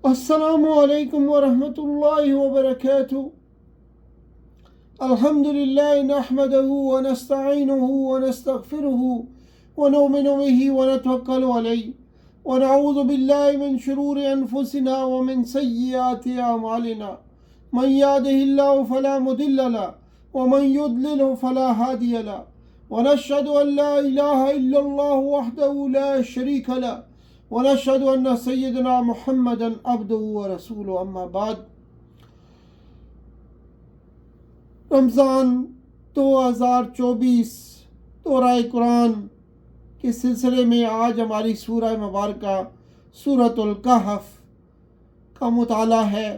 السلام علیکم ورحمۃ اللہ وبرکاتہ۔ الحمد للہ نحمدہ ونستعینہ ونستغفرہ ونؤمن بہ ونتوکل علیہ ونعوذ باللہ من شرور انفسنا ومن سیئات اعمالنا، من یہدہ اللہ فلا مضل لہ ومن یضلل فلا ہادی لہ، ونشہد ان لا الہ الا اللہ وحدہ لا شریک لہ، ونشہد ان سیدنا محمدا عبدہ ورسولہ، اما بعد۔ رمضان 2024 دورہ قرآن کے سلسلے میں آج ہماری سورہ مبارکہ سورۃ الکہف کا مطالعہ ہے۔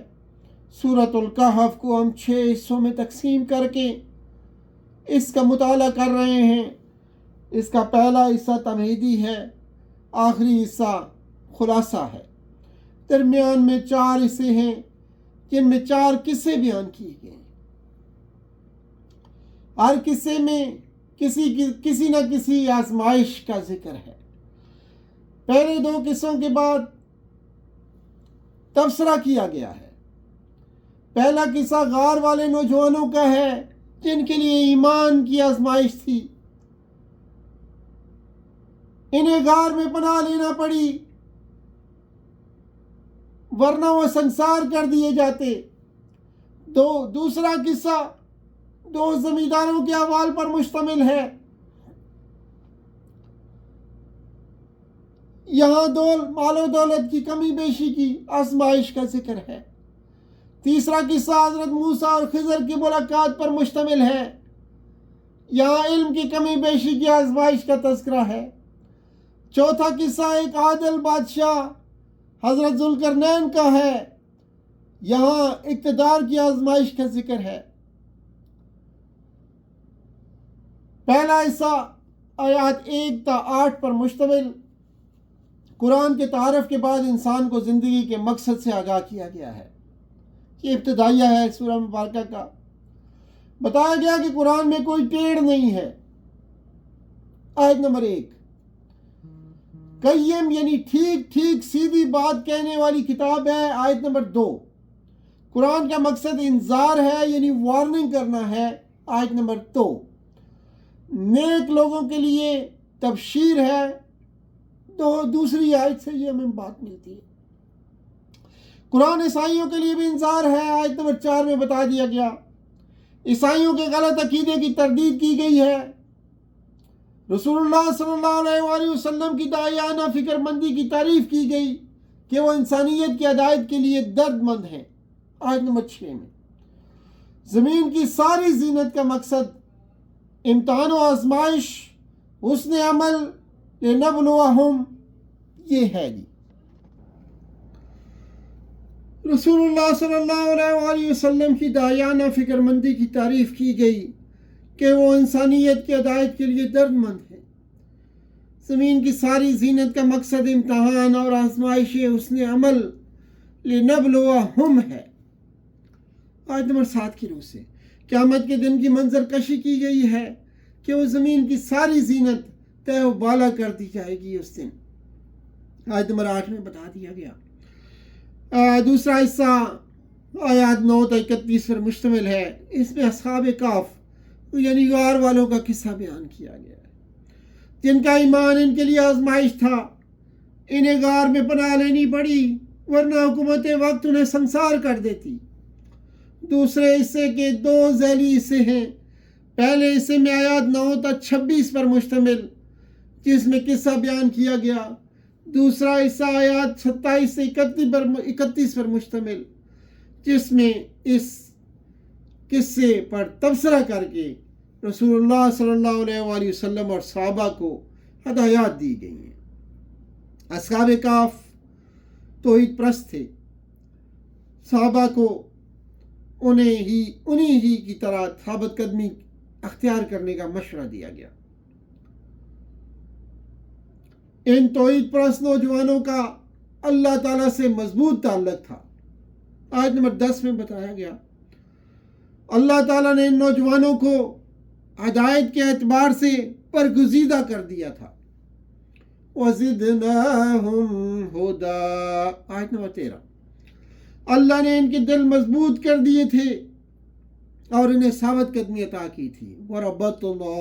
سورۃ الکہف کو ہم 6 حصوں میں تقسیم کر کے اس کا مطالعہ کر رہے ہیں۔ اس کا پہلا حصہ تمہیدی ہے، آخری حصہ خلاصہ ہے۔ درمیان میں 4 حصے ہیں جن میں 4 قصے بیان کیے گئے ہیں۔ ہر قصے میں کسی نہ کسی آزمائش کا ذکر ہے۔ پہلے 2 قصوں کے بعد تبصرہ کیا گیا ہے۔ پہلا قصہ غار والے نوجوانوں کا ہے جن کے لیے ایمان کی آزمائش تھی۔ انہیں غار میں پناہ لینا پڑی ورنہ وہ سنسار کر دیے جاتے۔ دوسرا قصہ 2 زمینداروں کے احوال پر مشتمل ہے۔ یہاں مال و دولت کی کمی بیشی کی آزمائش کا ذکر ہے۔ تیسرا قصہ حضرت موسیٰ اور خضر کی ملاقات پر مشتمل ہے۔ یہاں علم کی کمی بیشی کی آزمائش کا تذکرہ ہے۔ چوتھا قصہ ایک عادل بادشاہ حضرت ذوالقرنین کا ہے۔ یہاں اقتدار کی آزمائش کا ذکر ہے۔ پہلا حصہ آیات 1 تا 8 پر مشتمل قرآن کے تعارف کے بعد انسان کو زندگی کے مقصد سے آگاہ کیا گیا ہے۔ یہ ابتدائیہ ہے سورہ مبارکہ کا۔ بتایا گیا کہ قرآن میں کوئی ٹیڑھ نہیں ہے۔ آیت نمبر 1، قیم یعنی ٹھیک سیدھی بات کہنے والی کتاب ہے۔ آیت نمبر 2، قرآن کا مقصد انذار ہے یعنی وارننگ کرنا ہے۔ آیت نمبر 2، نیک لوگوں کے لیے تبشیر ہے۔ دوسری آیت سے یہ ہمیں بات ملتی ہے۔ قرآن عیسائیوں کے لیے بھی انذار ہے۔ آیت نمبر 4 میں بتا دیا گیا۔ عیسائیوں کے غلط عقیدے کی تردید کی گئی ہے۔ رسول اللہ صلی اللہ علیہ وآلہ وسلم کی داعیانہ فکر مندی کی تعریف کی گئی کہ وہ انسانیت کی ہدایت کے لیے درد مند ہیں۔ آیت نمبر 6 میں زمین کی ساری زینت کا مقصد امتحان و آزمائش، حسن عمل لنبلوہم، یہ ہے جی۔ رسول اللہ صلی اللہ علیہ وآلہ وسلم کی داعیانہ فکر مندی کی تعریف کی گئی کہ وہ انسانیت کی ہدایت کے لیے درد مند ہے۔ زمین کی ساری زینت کا مقصد امتحان اور آزمائش حسن عمل لنبلوہم ہے۔ آیت نمبر 7 کی روح سے قیامت کے دن کی منظر کشی کی گئی ہے کہ وہ زمین کی ساری زینت تہ و بالا کر دی جائے گی اس دن۔ آیت نمبر 8 میں بتا دیا گیا۔ دوسرا حصہ آیات 9 تا 31 پر مشتمل ہے۔ اس میں اصحاب کہف یعنی غار والوں کا قصہ بیان کیا گیا ہے، جن کا ایمان ان کے لیے آزمائش تھا۔ انہیں غار میں پناہ لینی پڑی ورنہ حکومت وقت انہیں سنسار کر دیتی۔ دوسرے حصے کے 2 ذیلی حصے ہیں۔ پہلے حصے میں آیات 9 تا 26 پر مشتمل جس میں قصہ بیان کیا گیا۔ دوسرا حصہ آیات 27 سے 31 پر مشتمل جس میں اس قصے پر تبصرہ کر کے رسول اللہ صلی اللہ علیہ وآلہ وسلم اور صحابہ کو ہدایات دی گئی ہیں۔ اصحاب کہف توحید پرست تھے۔ صحابہ کو انہیں ہی کی طرح ثابت قدمی اختیار کرنے کا مشورہ دیا گیا۔ ان توحید پرست نوجوانوں کا اللہ تعالیٰ سے مضبوط تعلق تھا۔ آیت نمبر 10 میں بتایا گیا اللہ تعالیٰ نے ان نوجوانوں کو ہدایت کے اعتبار سے برگزیدہ کر دیا تھا۔ وَزِدْنَاهُمْ هُدًى، آیت نمبر 13، اللہ نے ان کے دل مضبوط کر دیے تھے اور انہیں ثابت قدمی عطا کی تھی. وَرَبَطْنَا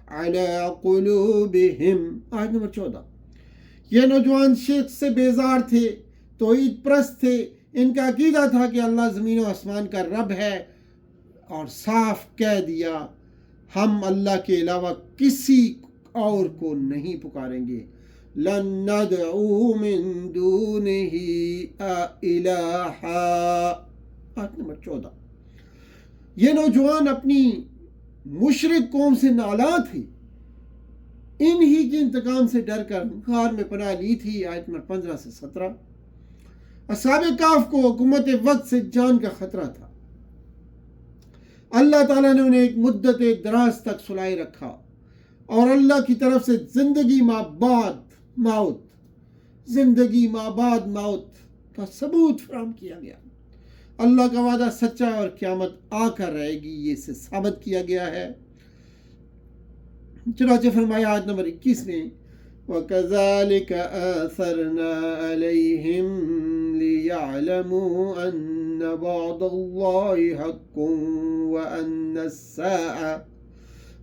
عَلَىٰ قُلُوبِهِمْ. آیت نمبر 14. یہ نوجوان شرک سے بیزار تھے، توحید پرست تھے. ان کا عقیدہ تھا کہ اللہ زمین و آسمان کا رب ہے، اور صاف کہہ دیا ہم اللہ کے علاوہ کسی اور کو نہیں پکاریں گے. لَن نَدْعُو مِن دُونِهِ إِلَٰهًا. آیت نمبر 14. یہ نوجوان اپنی مشرک قوم سے نالاں تھے، انہی کے انتقام سے ڈر کر غار میں پناہ لی تھی. آیت نمبر 15 سے 17. اصحاب کہف کو حکومت وقت سے جان کا خطرہ تھا. اللہ تعالیٰ نے انہیں ایک مدت دراز تک سلائے رکھا اور اللہ کی طرف سے زندگی ما بعد موت کا ثبوت فراہم کیا گیا. اللہ کا وعدہ سچا اور قیامت آ کر رہے گی، یہ اسے ثابت کیا گیا ہے. چنانچہ فرمایا آیت نمبر 21 میں وَكَذَلِكَ آثَرْنَا عَلَيْهِمْ لِيَعْلَمُوا أَنَّ وَعْدَ اللَّهِ حَقٌّ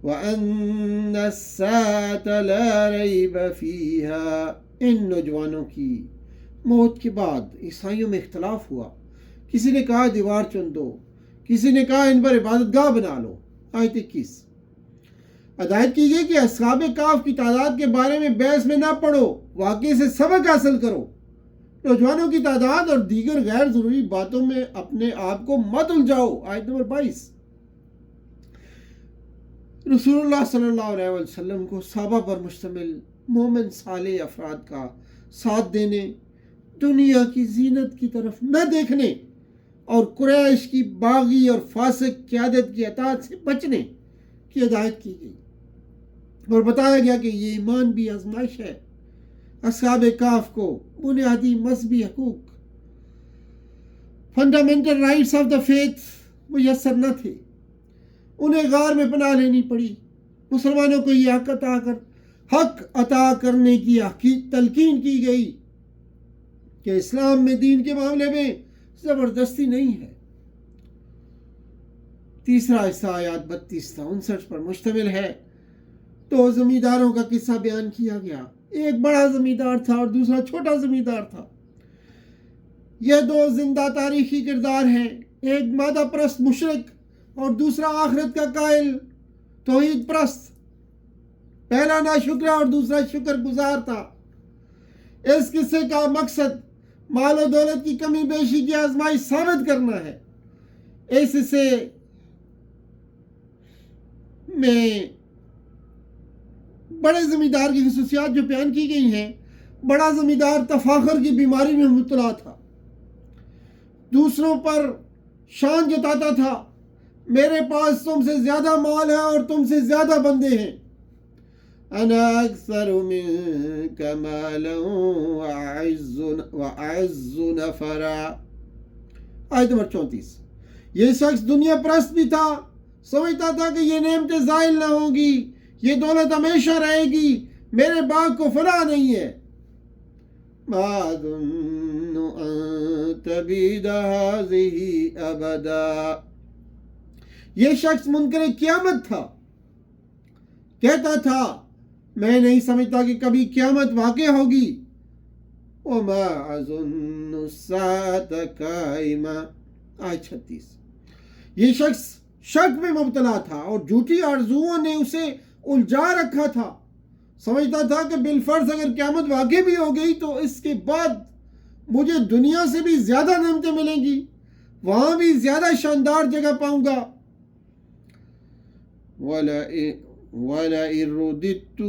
وَأَنَّ السَّاعَةَ لَا رَيْبَ فِيهَا. ان نوجوانوں کی موت کے بعد عیسائیوں میں اختلاف ہوا. کسی نے کہا دیوار چن دو، کسی نے کہا ان پر عبادت گاہ بنا لو. آیت 21. ہدایت کی گئی کہ اصحاب کہف کی تعداد کے بارے میں بحث میں نہ پڑو، واقعے سے سبق حاصل کرو. نوجوانوں کی تعداد اور دیگر غیر ضروری باتوں میں اپنے آپ کو مت الجھاؤ. آیت نمبر 22. رسول اللہ صلی اللہ علیہ وسلم کو صحابہ پر مشتمل مومن صالح افراد کا ساتھ دینے، دنیا کی زینت کی طرف نہ دیکھنے اور قریش کی باغی اور فاسق قیادت کی اطاعت سے بچنے کی ہدایت کی گئی، اور بتایا گیا کہ یہ ایمان بھی آزمائش ہے. اصحاب کہف کو بنیادی مذہبی حقوق، fundamental rights of the faith میسر نہ تھے. انہیں غار میں پناہ لینی پڑی. مسلمانوں کو یہ حق عطا کرنے کی تلقین کی گئی کہ اسلام میں دین کے معاملے میں زبردستی نہیں ہے. تیسرا حصہ آیات 32 تا 59 پر مشتمل ہے. 2 زمینداروں کا قصہ بیان کیا گیا. ایک بڑا زمیندار تھا اور دوسرا چھوٹا زمیندار تھا. یہ 2 زندہ تاریخی کردار ہیں، ایک مادہ پرست مشرک اور دوسرا آخرت کا قائل توحید پرست. پہلا ناشکرہ اور دوسرا شکر گزار تھا. اس قصے کا مقصد مال و دولت کی کمی بیشی کی آزمائش ثابت کرنا ہے. اس حصے میں بڑے زمیندار کی خصوصیات جو بیان کی گئی ہیں. بڑا زمیندار تفاخر کی بیماری میں مبتلا تھا، دوسروں پر شان جتاتا تھا. میرے پاس تم سے زیادہ مال ہے اور تم سے زیادہ بندے ہیں. انا اکثر منک مالا واعز نفرا. آیت نمبر 34. یہ شخص دنیا پرست بھی تھا، سمجھتا تھا کہ یہ نعمتیں زائل نہ ہوں گی، یہ دولت ہمیشہ رہے گی، میرے باغ کو فنا نہیں ہے. ما اظن ان تبید هذه ابدا. یہ شخص منکر قیامت تھا، کہتا تھا میں نہیں سمجھتا کہ کبھی قیامت واقع ہوگی. وما اظن الساعة قائمة. آیت 36. یہ شخص شک میں مبتلا تھا اور جھوٹی آرزوؤں نے اسے الجھا رکھا تھا. سمجھتا تھا کہ بالفرض اگر قیامت واقع بھی ہو گئی تو اس کے بعد مجھے دنیا سے بھی زیادہ نعمتیں ملیں گی، وہاں بھی زیادہ شاندار جگہ پاؤں گا. وَلَئِن رُدِدتُّ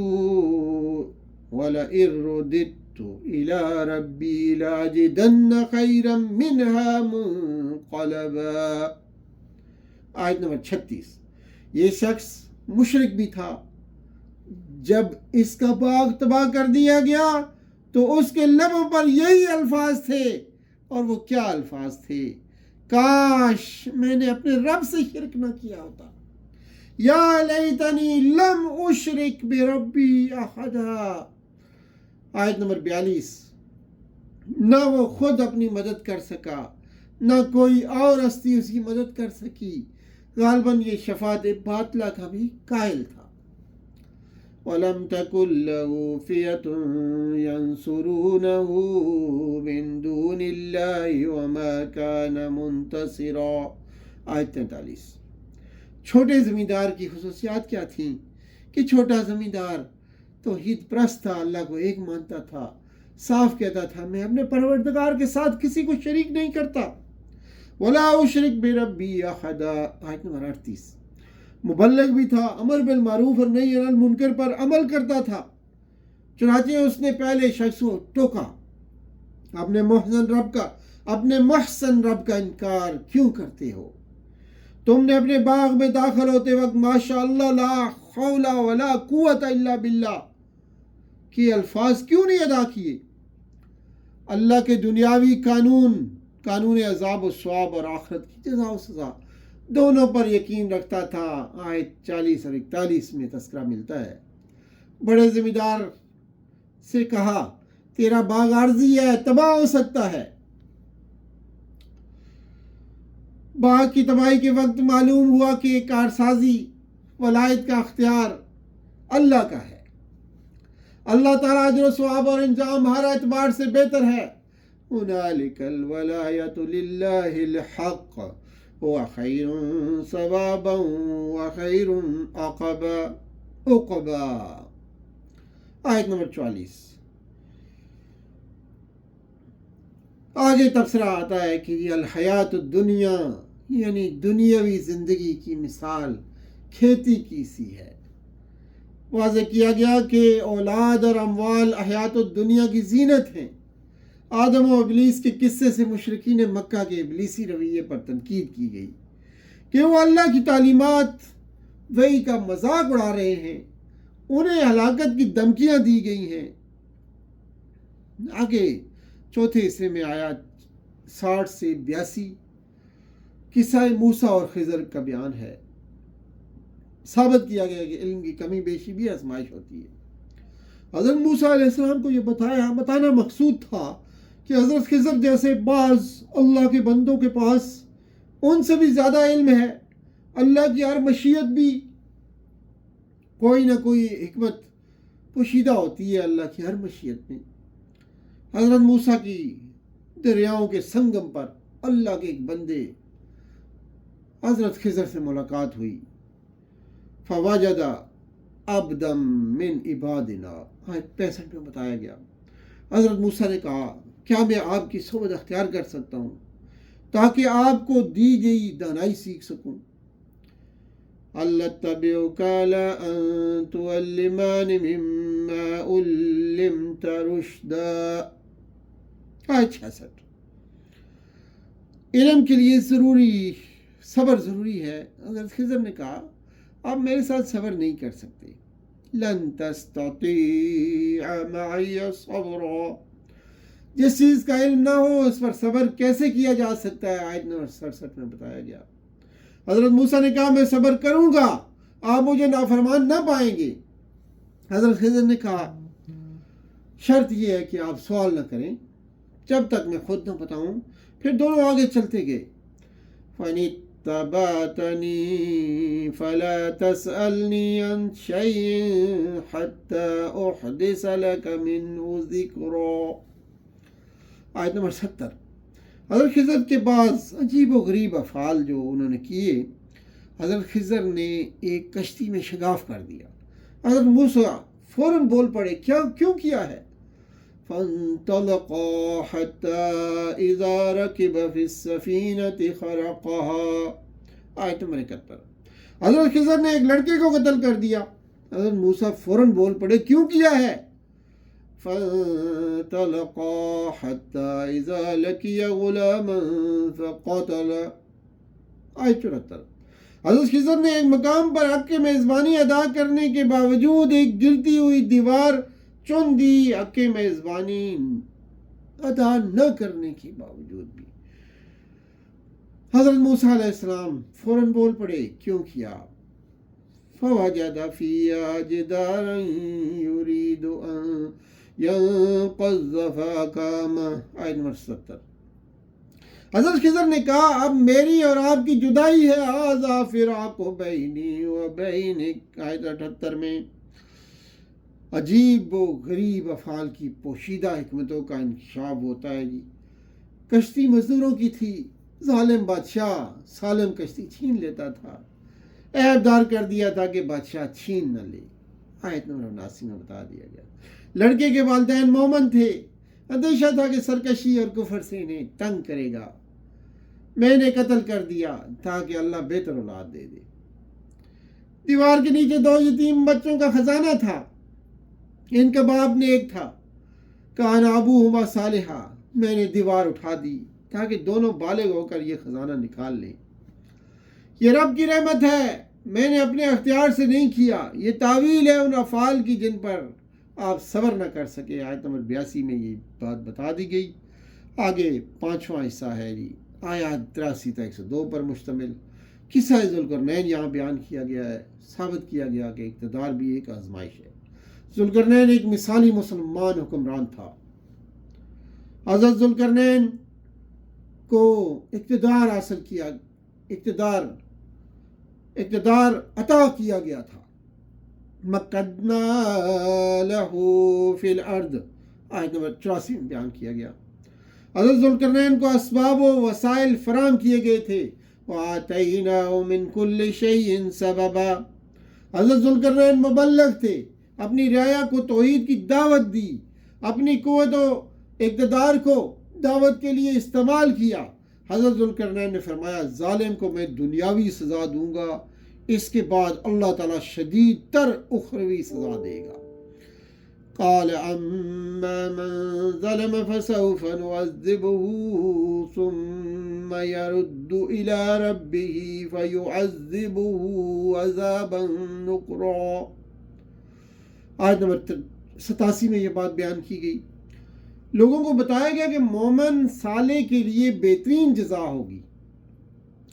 إِلَىٰ رَبِّي لَأَجِدَنَّ خَيْرًا مِّنْهَا مُنقَلَبًا. آیت نمبر 36. یہ شخص مشرک بھی تھا. جب اس کا باغ تباہ کر دیا گیا تو اس کے لبوں پر یہی الفاظ تھے. اور وہ کیا الفاظ تھے؟ کاش میں نے اپنے رب سے شرک نہ کیا ہوتا. یا لیتنی لم اشرک بربی احدا. آیت نمبر 42. نہ وہ خود اپنی مدد کر سکا، نہ کوئی اور ہستی اس کی مدد کر سکی۔ غالباً یہ شفاعت باطلہ کا بھی قائل تھا۔ وَلَمْ تَكُنْ لَهُ فِئَةٌ يَنْصُرُونَهُ مِنْ دُونِ اللَّهِ وَمَا كَانَ مُنْتَصِرًا۔ آیت 43۔ چھوٹے زمیندار کی خصوصیات کیا تھیں کہ چھوٹا زمیندار توحید پرست تھا، اللہ کو ایک مانتا تھا، صاف کہتا تھا میں اپنے پروردگار کے ساتھ کسی کو شریک نہیں کرتا۔ وَلَا أُشْرِكْ بِرَبِّي أَحَدًا، آیت نمبر 38۔ مبلغ بھی تھا، امر بالمعروف اور نہی عن المنکر پر عمل کرتا تھا۔ چنانچہ اس نے پہلے شخص کو ٹوکا، اپنے محسن رب کا انکار کیوں کرتے ہو؟ تم نے اپنے باغ میں داخل ہوتے وقت ماشاء اللہ لا حول ولا قوت الا باللہ کے الفاظ کیوں نہیں ادا کیے؟ اللہ کے دنیاوی قانون عذاب و ثواب اور آخرت کی جزا و سزا دونوں پر یقین رکھتا تھا۔ آیت 40 اور 41 میں تذکرہ ملتا ہے۔ بڑے زمیندار سے کہا تیرا باغ عارضی ہے، تباہ ہو سکتا ہے۔ باغ کی تباہی کے وقت معلوم ہوا کہ کارسازی ولایت کا اختیار اللہ کا ہے۔ اللہ تعالیٰ اجر و ثواب اور انجام ہر اعتبار سے بہتر ہے۔ هنالک الولایۃ للہ الحق هو خیر ثوابا وخیر عقبا۔ آیت نمبر 44۔ آگے تبصرہ آتا ہے کہ یہ الحیات الدنیا یعنی دنیاوی زندگی کی مثال کھیتی کی سی ہے۔ واضح کیا گیا کہ اولاد اور اموال حیات الدنیا کی زینت ہیں۔ آدم و ابلیس کے قصے سے مشرکین مکہ کے ابلیسی رویے پر تنقید کی گئی کہ وہ اللہ کی تعلیمات وحی کا مذاق اڑا رہے ہیں، انہیں ہلاکت کی دھمکیاں دی گئی ہیں۔ آگے چوتھے حصے میں آیات 60 سے 82 قصہ موسیٰ اور خضر کا بیان ہے۔ ثابت کیا گیا کہ علم کی کمی بیشی بھی آزمائش ہوتی ہے۔ حضرت موسیٰ علیہ السلام کو یہ بتانا مقصود تھا کہ حضرت خضر جیسے بعض اللہ کے بندوں کے پاس ان سے بھی زیادہ علم ہے۔ اللہ کی ہر مشیت بھی کوئی نہ کوئی حکمت پوشیدہ ہوتی ہے اللہ کی ہر مشیت میں۔ حضرت موسیٰ کی دریاؤں کے سنگم پر اللہ کے ایک بندے حضرت خضر سے ملاقات ہوئی۔ فوجد عبدا من عبادنا، آیت 65 میں بتایا گیا۔ حضرت موسیٰ نے کہا کیا میں آپ کی صحبت اختیار کر سکتا ہوں تاکہ آپ کو دی گئی دانائی سیکھ سکوں؟ هل اتبعك على ان تعلمني مما علمت رشدا۔ آیت 66۔ علم کے لیے صبر ضروری ہے۔ حضرت خضر نے کہا آپ میرے ساتھ صبر نہیں کر سکتے۔ لن تستطيع معي صبرا، جس چیز کا علم نہ ہو اس پر صبر کیسے کیا جا سکتا ہے؟ آیت نمبر 67 میں بتایا گیا۔ حضرت موسیٰ نے کہا میں صبر کروں گا، آپ مجھے نافرمان نہ پائیں گے۔ حضرت خضر نے کہا شرط یہ ہے کہ آپ سوال نہ کریں جب تک میں خود نہ بتاؤں۔ پھر دونوں آگے چلتے گئے۔ فَإِنِ اتَّبَعْتَنِي فَلَا تَسْأَلْنِي عَنْ شَيْءٍ حَتَّى أُحْدِثَ لَكَ مِنْهُ ذِكْرًا۔ آیت نمبر 70۔ حضرت خضر کے بعض عجیب و غریب افعال جو انہوں نے کیے، حضرت خضر نے ایک کشتی میں شگاف کر دیا۔ حضرت موسیٰ فوراً بول پڑے کیوں کیا ہے؟ فَانْطَلَقَا حَتَّى إِذَا رَكِبَ فِي السَّفِينَةِ خَرَقَهَا۔ آیت نمبر 71۔ حضرت خضر نے ایک لڑکے کو قتل کر دیا۔ حضرت موسیٰ فوراً بول پڑے کیوں کیا ہے؟ فَانْطَلَقَا حَتَّى إِذَا لَقِيَ غُلَامًا فَقَتَلَهُ۔ آیت 74۔ حضرت خضر نے ایک مقام پر حق کی میزبانی ادا کرنے کے باوجود ایک گرتی ہوئی دیوار چن دی، حق کی میزبانی ادا نہ کرنے کے باوجود بھی۔ حضرت موسیٰ علیہ السلام فوراً بول پڑے کیوں کیا؟ فَوَجَدَ فِيهَا جِدَارًا يُرِيدُ أَن ينقض فاقامه. آیت نمبر 70. حضرت خضر نے کہا اب میری اور آپ کی جدائی ہے، ھذا فراق بینی و بینک. آیت 78 میں عجیب و غریب افعال کی پوشیدہ حکمتوں کا انکشاف ہوتا ہے جی. کشتی مزدوروں کی تھی، ظالم بادشاہ سالم کشتی چھین لیتا تھا، عیب دار کر دیا تھا کہ بادشاہ چھین نہ لے. آیت نمبر 79 میں بتا دیا گیا. لڑکے کے والدین مومن تھے، اندیشہ تھا کہ سرکشی اور کفر سے انہیں تنگ کرے گا. میں نے قتل کر دیا تاکہ اللہ بہتر اولاد دے دے. دیوار کے نیچے 2 یتیم بچوں کا خزانہ تھا. ان کا باپ نیک تھا، کان ابوہما صالحا. میں نے دیوار اٹھا دی تاکہ دونوں بالغ ہو کر یہ خزانہ نکال لیں. یہ رب کی رحمت ہے، میں نے اپنے اختیار سے نہیں کیا. یہ تعویل ہے ان افعال کی جن پر آپ صبر نہ کر سکے. آیت نمبر 82 میں یہ بات بتا دی گئی. آگے 5واں حصہ ہے جی، آیات 83 تا 102 پر مشتمل. قصہ ذوالقرنین یہاں بیان کیا گیا ہے. ثابت کیا گیا کہ اقتدار بھی ایک آزمائش ہے. ذوالقرنین ایک مثالی مسلمان حکمران تھا. حضرت ذوالقرنین کو اقتدار حاصل کیا، اقتدار عطا کیا گیا تھا. مکدنا لہو فی الارض. آیت نمبر 84 میں بیان کیا گیا. حضرت ذوالقرنین کو اسباب و وسائل فراہم کیے گئے تھے. وَآتَيْنَاهُ مِنْ كُلِّ شَيْءٍ سَبَبًا. حضرت ذوالقرنین مبلغ تھے، اپنی رعایا کو توحید کی دعوت دی، اپنی قوت و اقتدار کو دعوت کے لیے استعمال کیا. حضرت ذوالقرنین نے فرمایا ظالم کو میں دنیاوی سزا دوں گا، اس کے بعد اللہ تعالیٰ شدید تر اخروی سزا دے گا. قال اما من ظلم فسوف نعذبه ثم يرد الى ربه فيعذبه عذابا نكرا. آیت نمبر 87 میں یہ بات بیان کی گئی. لوگوں کو بتایا گیا کہ مومن صالح کے لیے بہترین جزا ہوگی،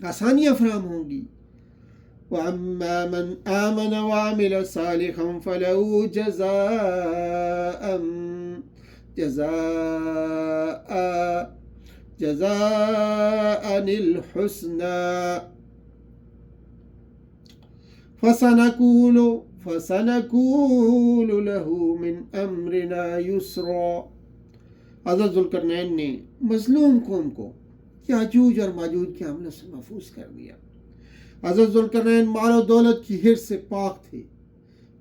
آسانیاں فراہم ہوں گی. وَأَمَّا مَنْ آمَنَ وَعَمِلَ صَالِحًا فَلَهُ جَزَاءً الْحُسْنَى فَسَنَقُولُ لَهُ مِنْ أَمْرِنَا يُسْرًا. حضرت ذوالقرنین نے مظلوم قوم کو یاجوج اور ماجوج کے حملوں سے محفوظ کر دیا. حضرت ذوالقرنین مال و دولت کی حرص سے پاک تھے.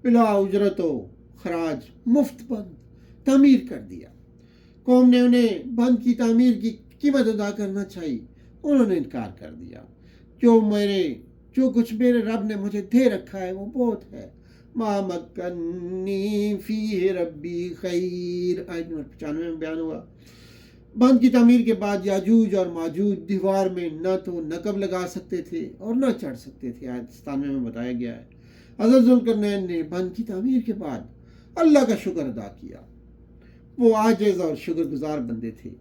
بلا اجرت و خراج مفت بند تعمیر کر دیا. قوم نے انہیں بند کی تعمیر کی قیمت ادا کرنا چاہیے، انہوں نے انکار کر دیا. جو کچھ میرے رب نے مجھے دے رکھا ہے وہ بہت ہے. ما مکنی فیہ ربی خیر. آیت نمبر 95 میں بیان ہوا. بند کی تعمیر کے بعد یاجوج اور ماجوج دیوار میں نہ تو نقب لگا سکتے تھے اور نہ چڑھ سکتے تھے. آیت 97 میں بتایا گیا ہے. حضرت ذوالقرنین نے بند کی تعمیر کے بعد اللہ کا شکر ادا کیا. وہ عاجز اور شکر گزار بندے تھے.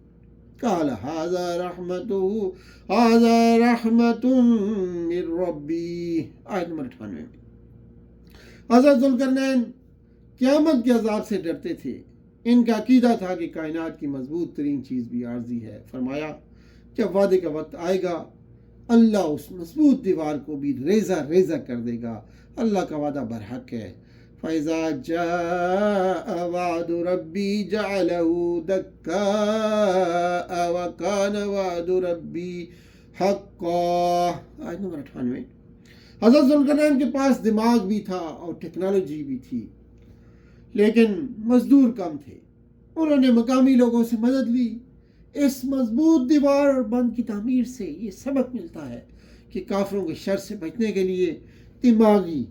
قال ھذا رحمت من ربی. آیت نمبر 98 میں حضرت ذوالقرنین قیامت کے عذاب سے ڈرتے تھے. ان کا عقیدہ تھا کہ کائنات کی مضبوط ترین چیز بھی عارضی ہے. فرمایا جب وعدے کا وقت آئے گا اللہ اس مضبوط دیوار کو بھی ریزہ ریزہ کر دے گا. اللہ کا وعدہ برحق ہے. فَإِذَا جَاءَ وَعْدُ رَبِّي جَعَلَهُ دَكَّاءَ وَكَانَ وَعْدُ رَبِّي حَقًّا. آیت نمبر 98. حضرت ذوالقرنین کے پاس دماغ بھی تھا اور ٹیکنالوجی بھی تھی، لیکن مزدور کم تھے. انہوں نے مقامی لوگوں سے مدد لی. اس مضبوط دیوار اور بند کی تعمیر سے یہ سبق ملتا ہے کہ کافروں کے شر سے بچنے کے لیے دماغی،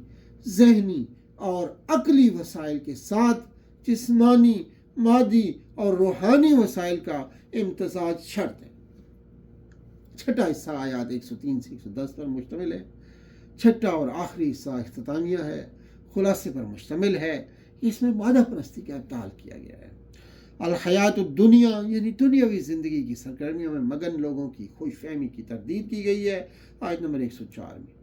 ذہنی اور عقلی وسائل کے ساتھ جسمانی، مادی اور روحانی وسائل کا امتزاج شرط ہے. چھٹا حصہ آیات 103 سے 110 پر مشتمل ہے. چھٹا اور آخری حصہ اختتامیہ ہے، خلاصے پر مشتمل ہے. اس میں مادہ پرستی کا ابطال کیا گیا ہے. الحیات الدنیا یعنی دنیاوی زندگی کی سرگرمیوں میں مگن لوگوں کی خوش فہمی کی تردید کی گئی ہے. آیت نمبر 104 میں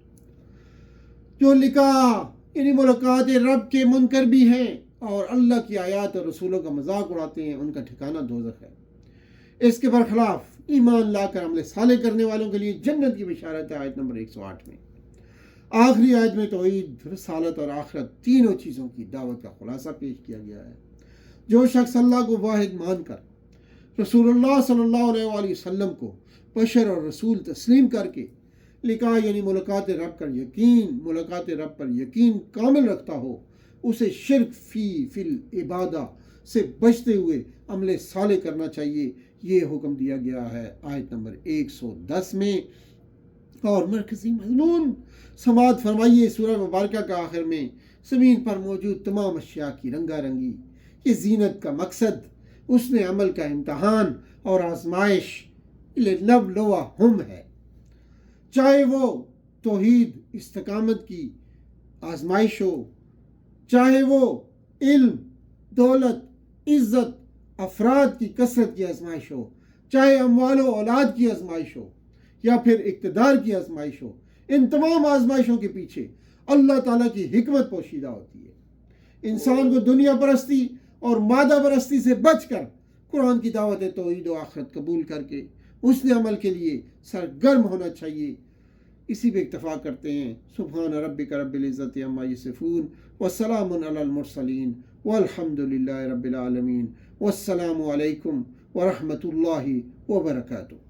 جو لقاء یعنی ملاقات رب کے منکر بھی ہیں اور اللہ کی آیات اور رسولوں کا مذاق اڑاتے ہیں ان کا ٹھکانہ دوزخ ہے۔ اس کے برخلاف ایمان لا کر عمل صالح کرنے والوں کے لیے جنت کی بشارت ہے، آیت نمبر 108 میں۔ آخری آیت میں توحید، رسالت اور آخرت تینوں چیزوں کی دعوت کا خلاصہ پیش کیا گیا ہے۔ جو شخص اللہ کو واحد مان کر رسول اللہ صلی اللہ علیہ وآلہ وسلم کو بشر اور رسول تسلیم کر کے لقاء یعنی ملاقات رب پر یقین کامل رکھتا ہو، اسے شرک فی العبادہ سے بچتے ہوئے عمل صالح کرنا چاہیے، یہ حکم دیا گیا ہے آیت نمبر 110 میں۔ اور مرکزی مضمون سماعت فرمائیے سورہ مبارکہ کا آخر میں زمین پر موجود تمام اشیاء کی رنگا رنگی، یہ زینت کا مقصد اس نے عمل کا امتحان اور آزمائش لنبلوہم ہے، چاہے وہ توحید استقامت کی آزمائش ہو، چاہے وہ علم، دولت، عزت، افراد کی کثرت کی آزمائش ہو، چاہے اموال و اولاد کی آزمائش ہو یا پھر اقتدار کی آزمائش ہو، ان تمام آزمائشوں کے پیچھے اللہ تعالیٰ کی حکمت پوشیدہ ہوتی ہے۔ انسان کو دنیا پرستی اور مادہ پرستی سے بچ کر قرآن کی دعوت توحید و آخرت قبول کر کے حسن عمل کے لیے سرگرم ہونا چاہیے۔ اسی پہ اکتفا کرتے ہیں۔ سبحان ربک رب العزت عما یصفون وسلام علی المرسلین والحمد للہ رب العالمین، والسلام علیکم ورحمۃ اللہ وبرکاتہ۔